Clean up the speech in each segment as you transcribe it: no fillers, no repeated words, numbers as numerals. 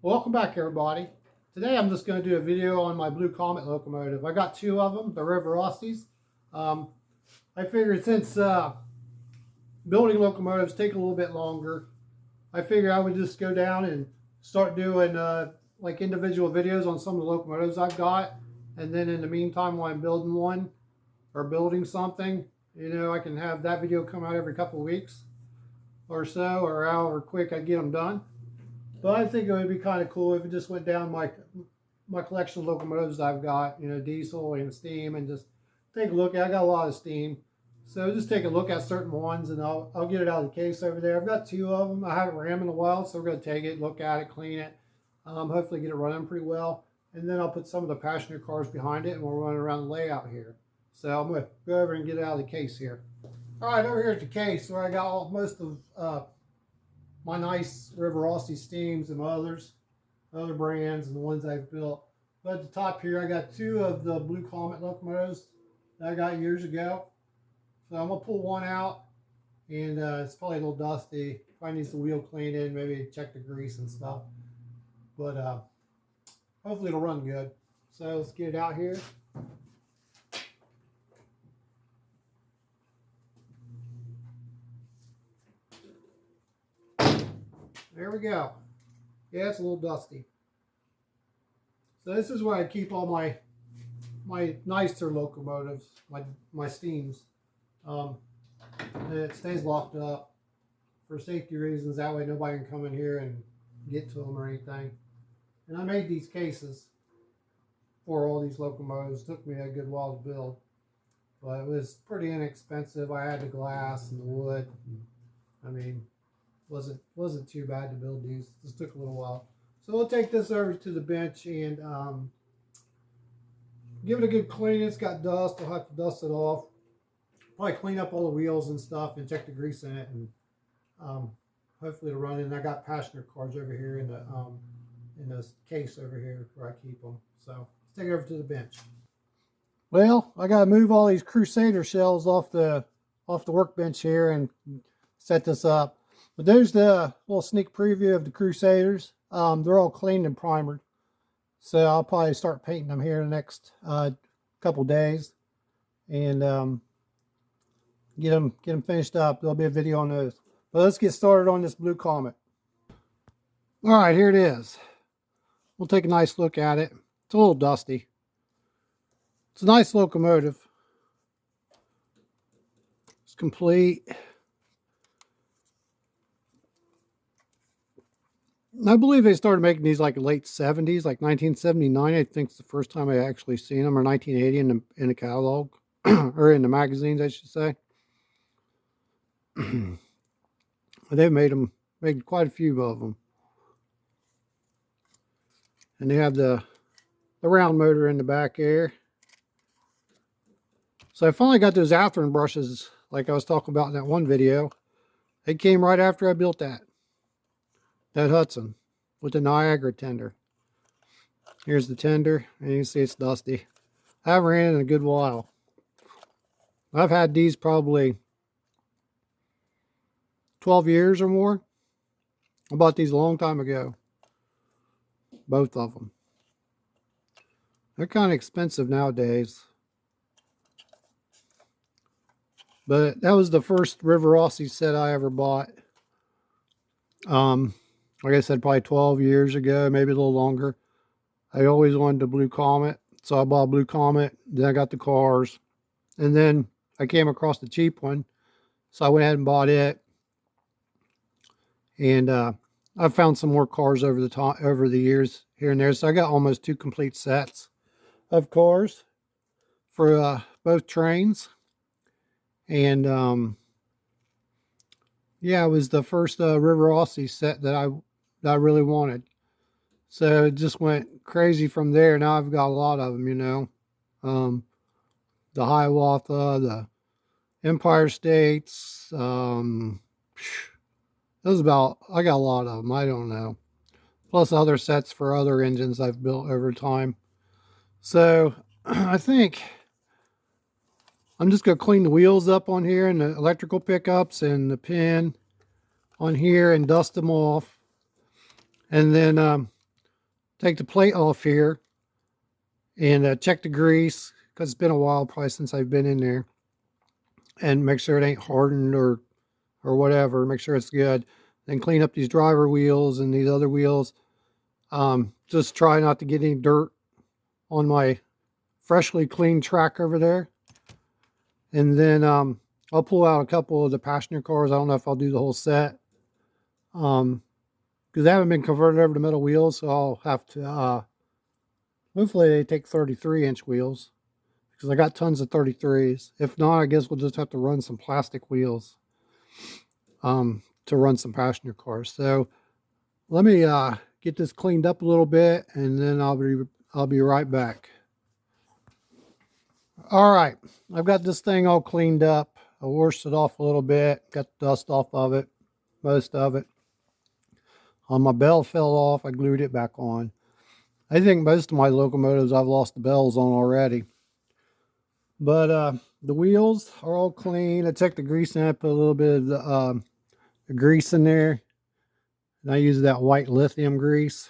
Welcome back, everybody. Today I'm just going to do a video on my Blue Comet locomotive. I got two of them, the Rivarossis. I figured since building locomotives take a little bit longer, I figured I would just go down and start doing like individual videos on some of the locomotives I've got. And then in the meantime, while I'm building one or building something, I can have that video come out every couple of weeks or so, or however quick I get them done. But I think it would be kind of cool if it just went down my collection of locomotives I've got, diesel and steam, and just take a look at. I got a lot of steam, so just take a look at certain ones, and I'll get it out of the case over there. I've got two of them. I haven't ran them in a while, so we're going to take it, look at it, clean it, hopefully get it running pretty well, and then I'll put some of the passenger cars behind it, and we'll run around the layout here. So I'm going to go over and get it out of the case here. All right, over here at the case where I got most of my nice Rivarossi steams and other brands and the ones I've built. But at the top here, I got two of the Blue Comet locomotives that I got years ago. So I'm gonna pull one out, and it's probably a little dusty. Probably needs the wheel cleaned in, maybe check the grease and stuff. But hopefully it'll run good. So let's get it out here. There we go. Yeah, it's a little dusty. So this is where I keep all my nicer locomotives, my steams. It stays locked up for safety reasons. That way nobody can come in here and get to them or anything. And I made these cases for all these locomotives. It took me a good while to build, but it was pretty inexpensive. I had the glass and the wood. I mean, wasn't too bad to build these. Just took a little while. So we'll take this over to the bench and give it a good clean. It's got dust. I'll have to dust it off. Probably clean up all the wheels and stuff and check the grease in it, and hopefully it'll run. And I got passenger cars over here in this case over here where I keep them. So let's take it over to the bench. Well, I got to move all these Crusader shells off the workbench here and set this up. But there's the little sneak preview of the Crusaders. They're all cleaned and primered. So I'll probably start painting them here in the next couple days. And get them finished up. There'll be a video on those. But let's get started on this Blue Comet. All right, here it is. We'll take a nice look at it. It's a little dusty. It's a nice locomotive. It's complete. I believe they started making these like late 70s, like 1979. I think it's the first time I actually seen them, or 1980 in the catalog, or in the magazines, I should say. They've made quite a few of them. And they have the round motor in the back there. So I finally got those Athearn brushes, like I was talking about in that one video. They came right after I built that Hudson with the Niagara tender. Here's the tender, and you can see it's dusty. I haven't ran it in a good while. I've had these probably 12 years or more. I bought these a long time ago. Both of them. They're kind of expensive nowadays. But that was the first Rivarossi set I ever bought. Like I said, probably 12 years ago, maybe a little longer. I always wanted a Blue Comet, so I bought a Blue Comet. Then I got the cars, and then I came across the cheap one, so I went ahead and bought it. And I've found some more cars over the years here and there, so I got almost 2 complete sets of cars for both trains. And yeah, it was the first Rivarossi set that I really wanted. So it just went crazy from there. Now I've got a lot of them, the Hiawatha, the Empire States. I got a lot of them. I don't know. Plus other sets for other engines I've built over time. So I think I'm just going to clean the wheels up on here and the electrical pickups and the pin on here and dust them off. And then take the plate off here and check the grease, because it's been a while probably since I've been in there, and make sure it ain't hardened or whatever. Make sure it's good. Then clean up these driver wheels and these other wheels. Just try not to get any dirt on my freshly cleaned track over there. And then I'll pull out a couple of the passenger cars. I don't know if I'll do the whole set, because they haven't been converted over to metal wheels, so I'll have to hopefully they take 33-inch wheels, because I got tons of 33s. If not, I guess we'll just have to run some plastic wheels to run some passenger cars. So let me get this cleaned up a little bit, and then I'll be right back. All right, I've got this thing all cleaned up. I washed it off a little bit, got the dust off of it, most of it. My bell fell off. I glued it back on. I think most of my locomotives I've lost the bells on already. But the wheels are all clean. I took the grease in. I put a little bit of the grease in there. And I use that white lithium grease.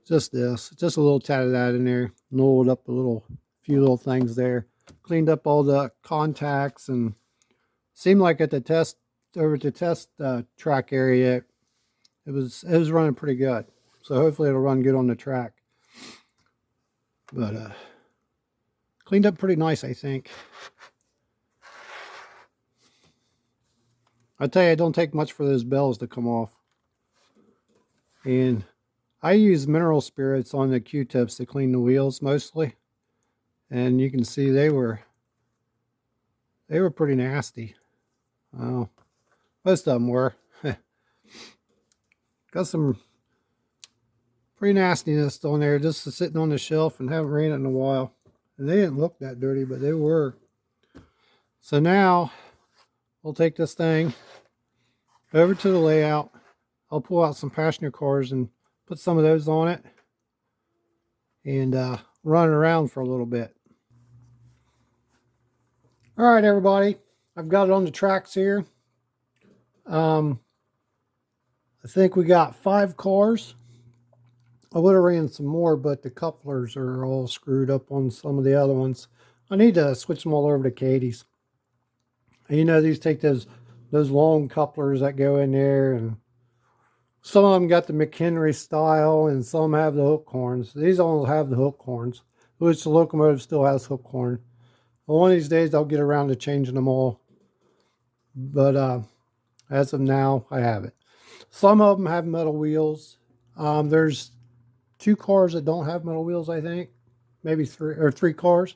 Just this. Just a little tad of that in there. Oiled up a few little things there. Cleaned up all the contacts, and seemed like at the test track area, it was running pretty good. So hopefully it'll run good on the track. But cleaned up pretty nice, I think. I tell you, it don't take much for those bells to come off. And I use mineral spirits on the Q-tips to clean the wheels mostly. And you can see they were pretty nasty. Oh, most of them were. Got some pretty nastiness on there, just sitting on the shelf, and haven't ran it in a while. And they didn't look that dirty, but they were. So now we'll take this thing over to the layout. I'll pull out some passenger cars and put some of those on it, and run it around for a little bit. All right, everybody, I've got it on the tracks here. I think we got 5 cars. I would have ran some more, but the couplers are all screwed up on some of the other ones. I need to switch them all over to Katie's. And you know, these take those long couplers that go in there, and some of them got the McHenry style, and some have the hook horns. These all have the hook horns, which the locomotive still has hook horn. Well, one of these days I'll get around to changing them all, but as of now, I have it. Some of them have metal wheels. There's 2 cars that don't have metal wheels, I think. Maybe 3 cars.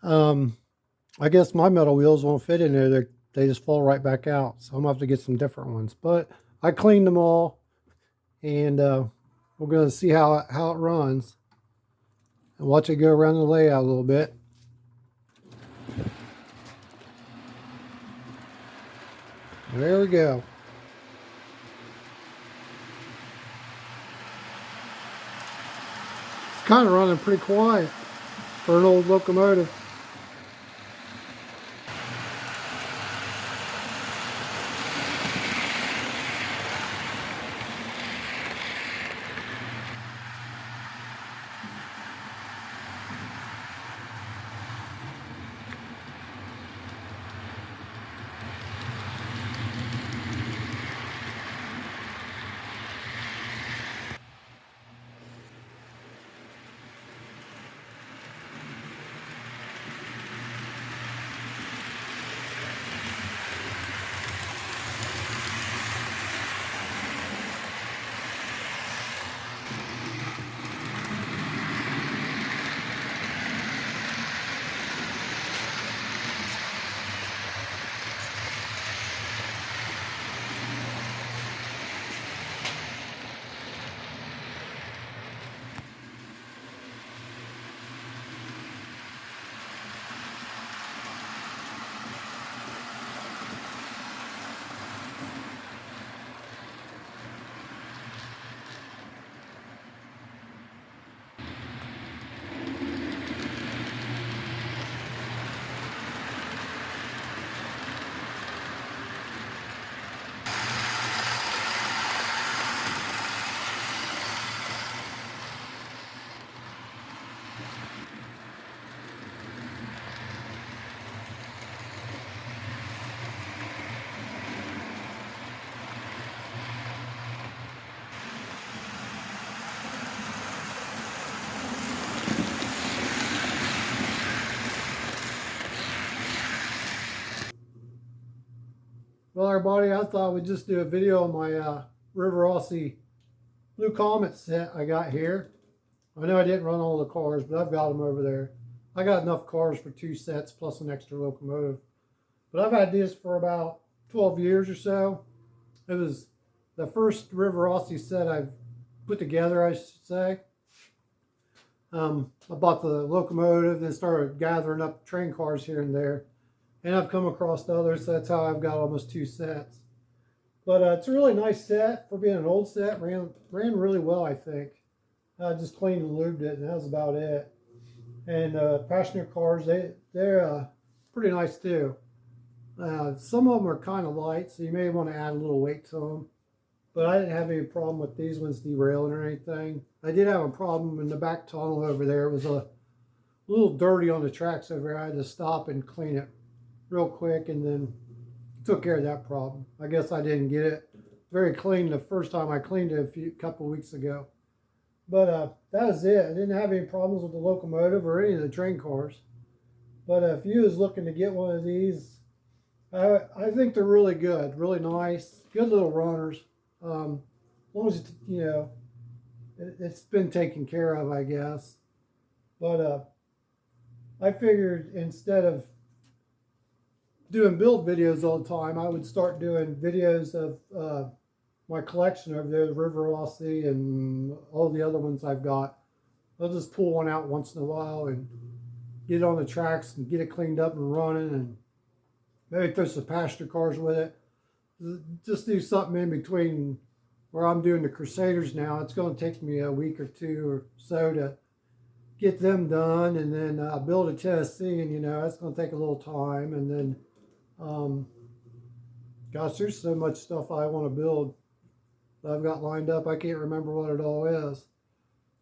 I guess my metal wheels won't fit in there. They just fall right back out. So I'm going to have to get some different ones. But I cleaned them all, and we're going to see how it runs. And watch it go around the layout a little bit. There we go. It's kind of running pretty quiet for an old locomotive. everybody. I thought I would just do a video on my Rivarossi Blue Comet set I got here. I know I didn't run all the cars, but I've got them over there. I got enough cars for 2 sets plus an extra locomotive. But I've had this for about 12 years or so. It was the first Rivarossi set I've put together, I should say. I bought the locomotive, then started gathering up train cars here and there. And I've come across others, so that's how I've got almost 2 sets. But it's a really nice set for being an old set. Ran really well, I think. I just cleaned and lubed it, and that was about it. And passenger cars, they're pretty nice too. Some of them are kind of light, so you may want to add a little weight to them. But I didn't have any problem with these ones derailing or anything. I did have a problem in the back tunnel over there. It was a little dirty on the tracks over there. I had to stop and clean it real quick, and then took care of that problem. I guess I didn't get it very clean the first time I cleaned it a couple weeks ago. But that was it. I didn't have any problems with the locomotive or any of the train cars. But if you was looking to get one of these, I think they're really good, really nice, good little runners. As long as, you know, it's been taken care of, I guess. But I figured instead of doing build videos all the time, I would start doing videos of my collection over there, the Rivarossi and all the other ones I've got. I'll just pull one out once in a while and get it on the tracks and get it cleaned up and running, and maybe throw some passenger cars with it. Just do something in between where I'm doing the Crusaders now. It's going to take me a week or 2 or so to get them done, and then build a Tennessee, and you know, that's going to take a little time. And then gosh, there's so much stuff I want to build that I've got lined up. I can't remember what it all is.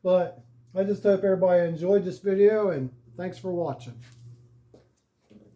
But I just hope everybody enjoyed this video, and thanks for watching.